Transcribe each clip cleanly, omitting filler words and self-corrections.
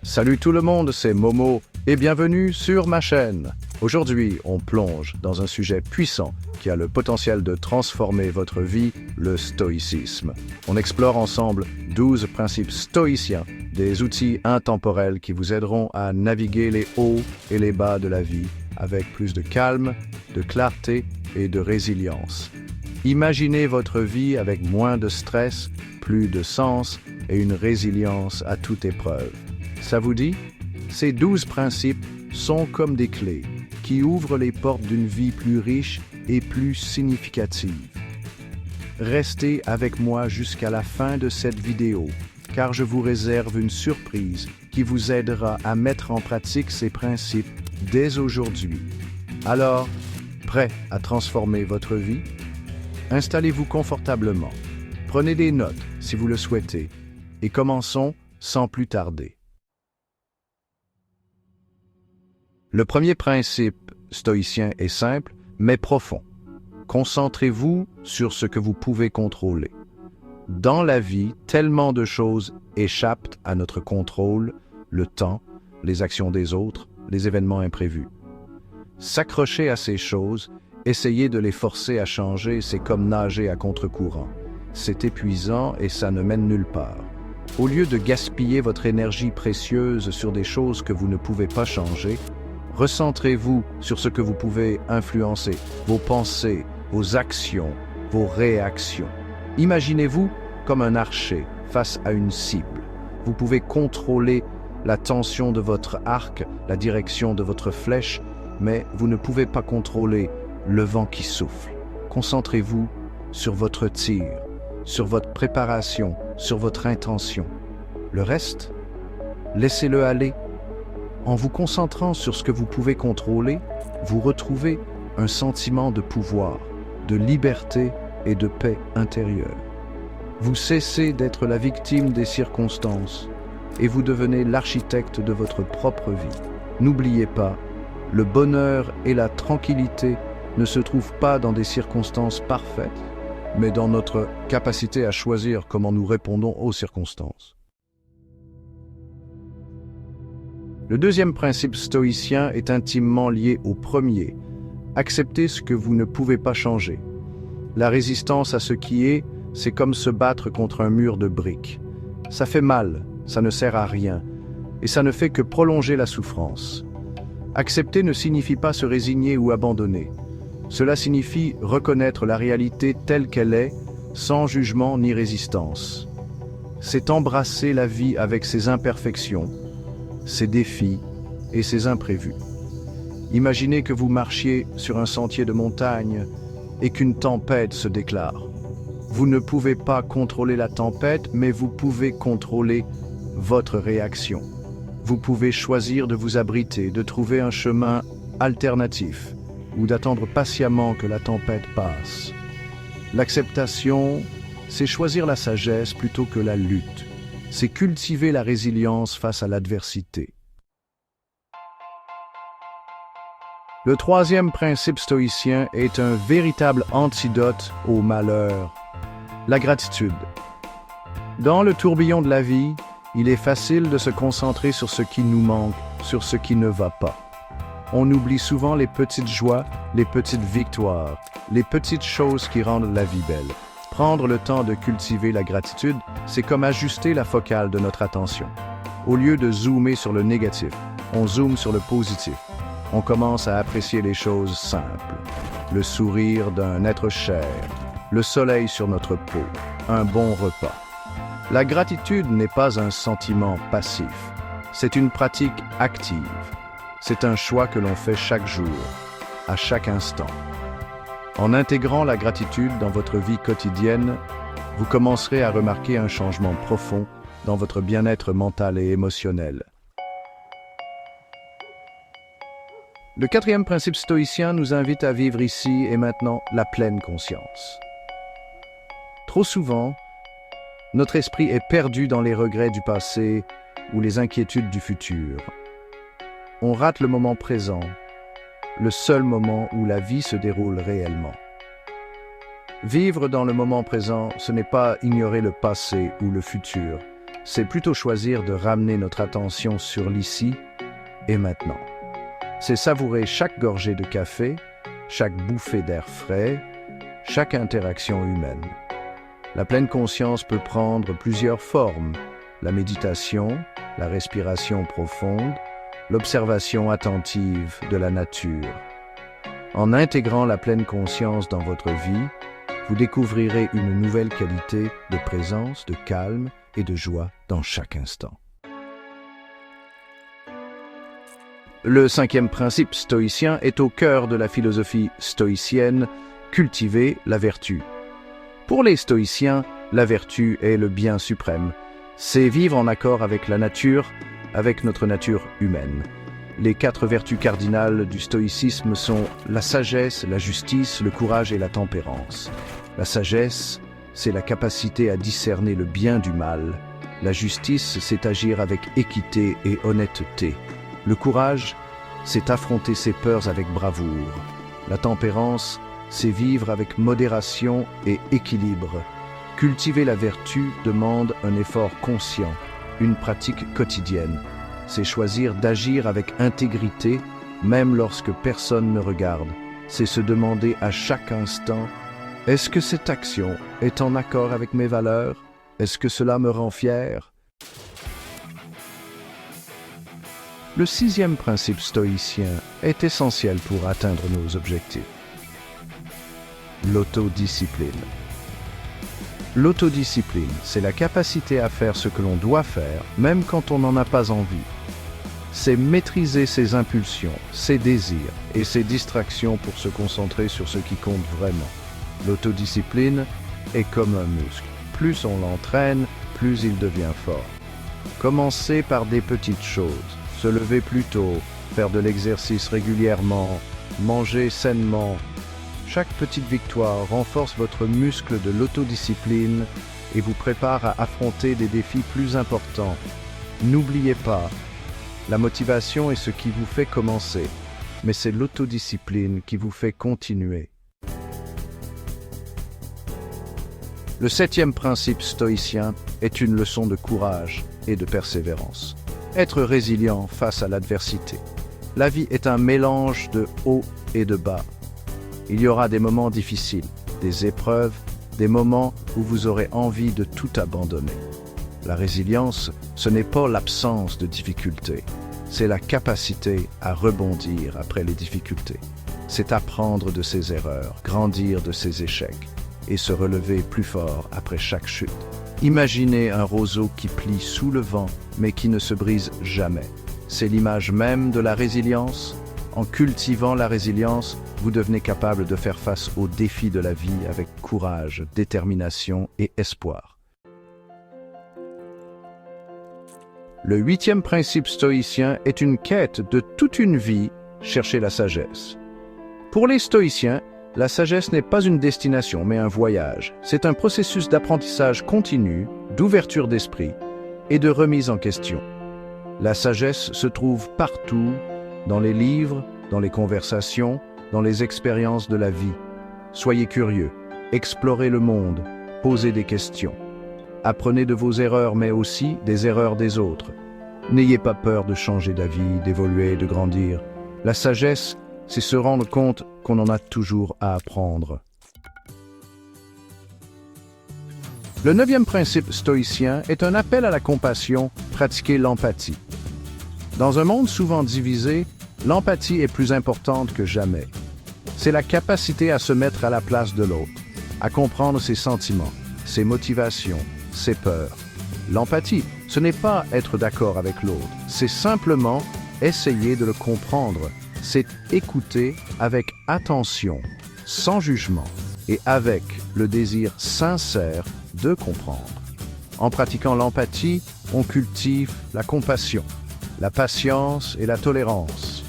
Salut tout le monde, c'est Momo et bienvenue sur ma chaîne. Aujourd'hui, on plonge dans un sujet puissant qui a le potentiel de transformer votre vie, le stoïcisme. On explore ensemble 12 principes stoïciens, des outils intemporels qui vous aideront à naviguer les hauts et les bas de la vie avec plus de calme, de clarté et de résilience. Imaginez votre vie avec moins de stress, plus de sens et une résilience à toute épreuve. Ça vous dit? Ces 12 principes sont comme des clés qui ouvrent les portes d'une vie plus riche et plus significative. Restez avec moi jusqu'à la fin de cette vidéo, car je vous réserve une surprise qui vous aidera à mettre en pratique ces principes dès aujourd'hui. Alors, prêt à transformer votre vie? Installez-vous confortablement, prenez des notes si vous le souhaitez, et commençons sans plus tarder. Le premier principe stoïcien est simple, mais profond. Concentrez-vous sur ce que vous pouvez contrôler. Dans la vie, tellement de choses échappent à notre contrôle, le temps, les actions des autres, les événements imprévus. S'accrocher à ces choses, essayer de les forcer à changer, c'est comme nager à contre-courant. C'est épuisant et ça ne mène nulle part. Au lieu de gaspiller votre énergie précieuse sur des choses que vous ne pouvez pas changer, recentrez-vous sur ce que vous pouvez influencer, vos pensées, vos actions, vos réactions. Imaginez-vous comme un archer face à une cible. Vous pouvez contrôler la tension de votre arc, la direction de votre flèche, mais vous ne pouvez pas contrôler le vent qui souffle. Concentrez-vous sur votre tir, sur votre préparation, sur votre intention. Le reste, laissez-le aller. En vous concentrant sur ce que vous pouvez contrôler, vous retrouvez un sentiment de pouvoir, de liberté et de paix intérieure. Vous cessez d'être la victime des circonstances et vous devenez l'architecte de votre propre vie. N'oubliez pas, le bonheur et la tranquillité ne se trouvent pas dans des circonstances parfaites, mais dans notre capacité à choisir comment nous répondons aux circonstances. Le deuxième principe stoïcien est intimement lié au premier. Acceptez ce que vous ne pouvez pas changer. La résistance à ce qui est, c'est comme se battre contre un mur de briques. Ça fait mal, ça ne sert à rien, et ça ne fait que prolonger la souffrance. Accepter ne signifie pas se résigner ou abandonner. Cela signifie reconnaître la réalité telle qu'elle est, sans jugement ni résistance. C'est embrasser la vie avec ses imperfections, ses défis et ses imprévus. Imaginez que vous marchiez sur un sentier de montagne et qu'une tempête se déclare. Vous ne pouvez pas contrôler la tempête, mais vous pouvez contrôler votre réaction. Vous pouvez choisir de vous abriter, de trouver un chemin alternatif ou d'attendre patiemment que la tempête passe. L'acceptation, c'est choisir la sagesse plutôt que la lutte. C'est cultiver la résilience face à l'adversité. Le troisième principe stoïcien est un véritable antidote au malheur, la gratitude. Dans le tourbillon de la vie, il est facile de se concentrer sur ce qui nous manque, sur ce qui ne va pas. On oublie souvent les petites joies, les petites victoires, les petites choses qui rendent la vie belle. Prendre le temps de cultiver la gratitude, c'est comme ajuster la focale de notre attention. Au lieu de zoomer sur le négatif, on zoome sur le positif. On commence à apprécier les choses simples. Le sourire d'un être cher, le soleil sur notre peau, un bon repas. La gratitude n'est pas un sentiment passif, c'est une pratique active. C'est un choix que l'on fait chaque jour, à chaque instant. En intégrant la gratitude dans votre vie quotidienne, vous commencerez à remarquer un changement profond dans votre bien-être mental et émotionnel. Le quatrième principe stoïcien nous invite à vivre ici et maintenant la pleine conscience. Trop souvent, notre esprit est perdu dans les regrets du passé ou les inquiétudes du futur. On rate le moment présent, le seul moment où la vie se déroule réellement. Vivre dans le moment présent, ce n'est pas ignorer le passé ou le futur, c'est plutôt choisir de ramener notre attention sur l'ici et maintenant. C'est savourer chaque gorgée de café, chaque bouffée d'air frais, chaque interaction humaine. La pleine conscience peut prendre plusieurs formes: la méditation, la respiration profonde, l'observation attentive de la nature. En intégrant la pleine conscience dans votre vie, vous découvrirez une nouvelle qualité de présence, de calme et de joie dans chaque instant. Le 5e principe stoïcien est au cœur de la philosophie stoïcienne, cultiver la vertu. Pour les stoïciens, la vertu est le bien suprême. C'est vivre en accord avec la nature, avec notre nature humaine. Les 4 vertus cardinales du stoïcisme sont la sagesse, la justice, le courage et la tempérance. La sagesse, c'est la capacité à discerner le bien du mal. La justice, c'est agir avec équité et honnêteté. Le courage, c'est affronter ses peurs avec bravoure. La tempérance, c'est vivre avec modération et équilibre. Cultiver la vertu demande un effort conscient, une pratique quotidienne. C'est choisir d'agir avec intégrité, même lorsque personne ne regarde. C'est se demander à chaque instant: est-ce que cette action est en accord avec mes valeurs? Est-ce que cela me rend fier? Le 6e principe stoïcien est essentiel pour atteindre nos objectifs. L'autodiscipline. L'autodiscipline, c'est la capacité à faire ce que l'on doit faire, même quand on n'en a pas envie. C'est maîtriser ses impulsions, ses désirs et ses distractions pour se concentrer sur ce qui compte vraiment. L'autodiscipline est comme un muscle. Plus on l'entraîne, plus il devient fort. Commencez par des petites choses. Se lever plus tôt, faire de l'exercice régulièrement, manger sainement. Chaque petite victoire renforce votre muscle de l'autodiscipline et vous prépare à affronter des défis plus importants. N'oubliez pas, la motivation est ce qui vous fait commencer, mais c'est l'autodiscipline qui vous fait continuer. Le 7e principe stoïcien est une leçon de courage et de persévérance. Être résilient face à l'adversité. La vie est un mélange de hauts et de bas. Il y aura des moments difficiles, des épreuves, des moments où vous aurez envie de tout abandonner. La résilience, ce n'est pas l'absence de difficultés, c'est la capacité à rebondir après les difficultés. C'est apprendre de ses erreurs, grandir de ses échecs et se relever plus fort après chaque chute. Imaginez un roseau qui plie sous le vent, mais qui ne se brise jamais. C'est l'image même de la résilience. En cultivant la résilience, vous devenez capable de faire face aux défis de la vie avec courage, détermination et espoir. Le 8e principe stoïcien est une quête de toute une vie, chercher la sagesse. Pour les stoïciens, la sagesse n'est pas une destination, mais un voyage. C'est un processus d'apprentissage continu, d'ouverture d'esprit et de remise en question. La sagesse se trouve partout, dans les livres, dans les conversations, dans les expériences de la vie. Soyez curieux, explorez le monde, posez des questions. Apprenez de vos erreurs, mais aussi des erreurs des autres. N'ayez pas peur de changer d'avis, d'évoluer, de grandir. La sagesse, c'est se rendre compte qu'on en a toujours à apprendre. Le 9e principe stoïcien est un appel à la compassion, pratiquer l'empathie. Dans un monde souvent divisé, l'empathie est plus importante que jamais. C'est la capacité à se mettre à la place de l'autre, à comprendre ses sentiments, ses motivations, ses peurs. L'empathie, ce n'est pas être d'accord avec l'autre, c'est simplement essayer de le comprendre. C'est écouter avec attention, sans jugement et avec le désir sincère de comprendre. En pratiquant l'empathie, on cultive la compassion, la patience et la tolérance.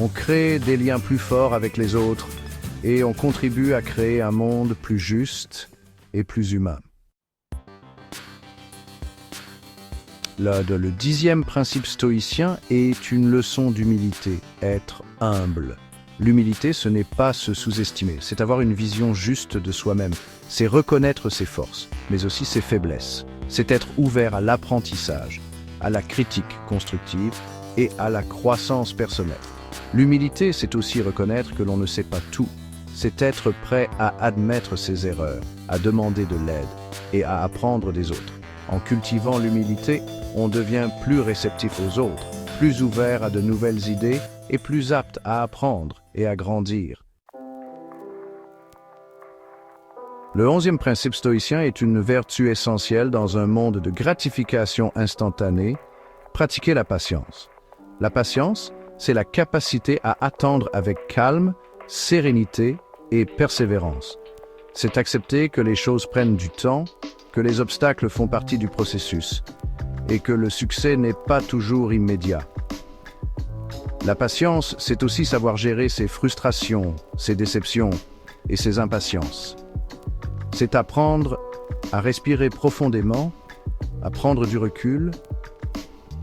On crée des liens plus forts avec les autres et on contribue à créer un monde plus juste et plus humain. Le 10e principe stoïcien est une leçon d'humilité, être humble. L'humilité, ce n'est pas se sous-estimer, c'est avoir une vision juste de soi-même. C'est reconnaître ses forces, mais aussi ses faiblesses. c'est être ouvert à l'apprentissage, à la critique constructive et à la croissance personnelle. L'humilité, c'est aussi reconnaître que l'on ne sait pas tout. C'est être prêt à admettre ses erreurs, à demander de l'aide et à apprendre des autres. En cultivant l'humilité, on devient plus réceptif aux autres, plus ouvert à de nouvelles idées et plus apte à apprendre et à grandir. Le 11e principe stoïcien est une vertu essentielle dans un monde de gratification instantanée, pratiquer la patience. La patience, c'est la capacité à attendre avec calme, sérénité et persévérance. C'est accepter que les choses prennent du temps, que les obstacles font partie du processus et que le succès n'est pas toujours immédiat. La patience, c'est aussi savoir gérer ses frustrations, ses déceptions et ses impatiences. C'est apprendre à respirer profondément, à prendre du recul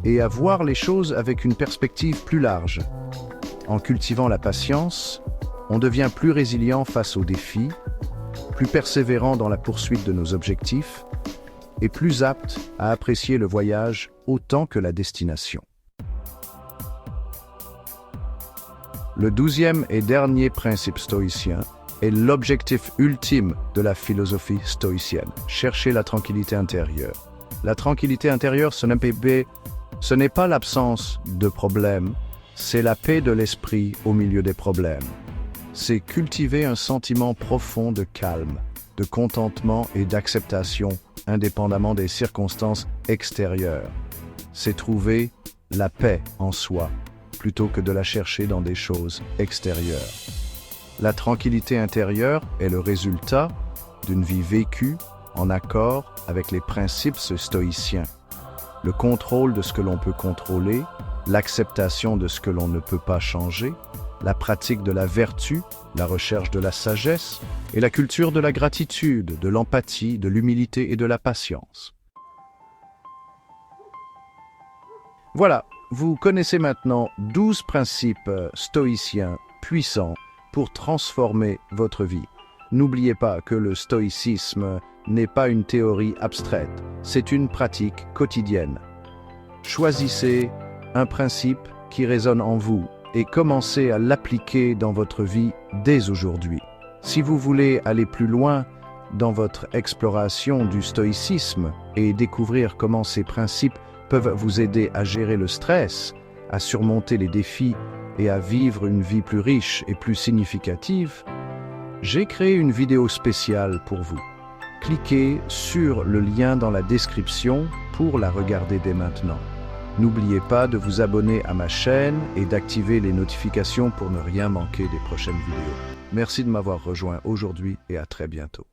et à voir les choses avec une perspective plus large. En cultivant la patience, on devient plus résilient face aux défis, plus persévérant dans la poursuite de nos objectifs et plus apte à apprécier le voyage autant que la destination. Le 12e et dernier principe stoïcien est l'objectif ultime de la philosophie stoïcienne, chercher la tranquillité intérieure. La tranquillité intérieure, ce n'est pas l'absence de problèmes, c'est la paix de l'esprit au milieu des problèmes. C'est cultiver un sentiment profond de calme, de contentement et d'acceptation, indépendamment des circonstances extérieures. C'est trouver la paix en soi, plutôt que de la chercher dans des choses extérieures. La tranquillité intérieure est le résultat d'une vie vécue en accord avec les principes stoïciens. Le contrôle de ce que l'on peut contrôler, l'acceptation de ce que l'on ne peut pas changer, la pratique de la vertu, la recherche de la sagesse et la culture de la gratitude, de l'empathie, de l'humilité et de la patience. Voilà, vous connaissez maintenant 12 principes stoïciens puissants pour transformer votre vie. N'oubliez pas que le stoïcisme n'est pas une théorie abstraite, c'est une pratique quotidienne. Choisissez un principe qui résonne en vous et commencez à l'appliquer dans votre vie dès aujourd'hui. Si vous voulez aller plus loin dans votre exploration du stoïcisme et découvrir comment ces principes peuvent vous aider à gérer le stress, à surmonter les défis et à vivre une vie plus riche et plus significative, j'ai créé une vidéo spéciale pour vous. Cliquez sur le lien dans la description pour la regarder dès maintenant. N'oubliez pas de vous abonner à ma chaîne et d'activer les notifications pour ne rien manquer des prochaines vidéos. Merci de m'avoir rejoint aujourd'hui et à très bientôt.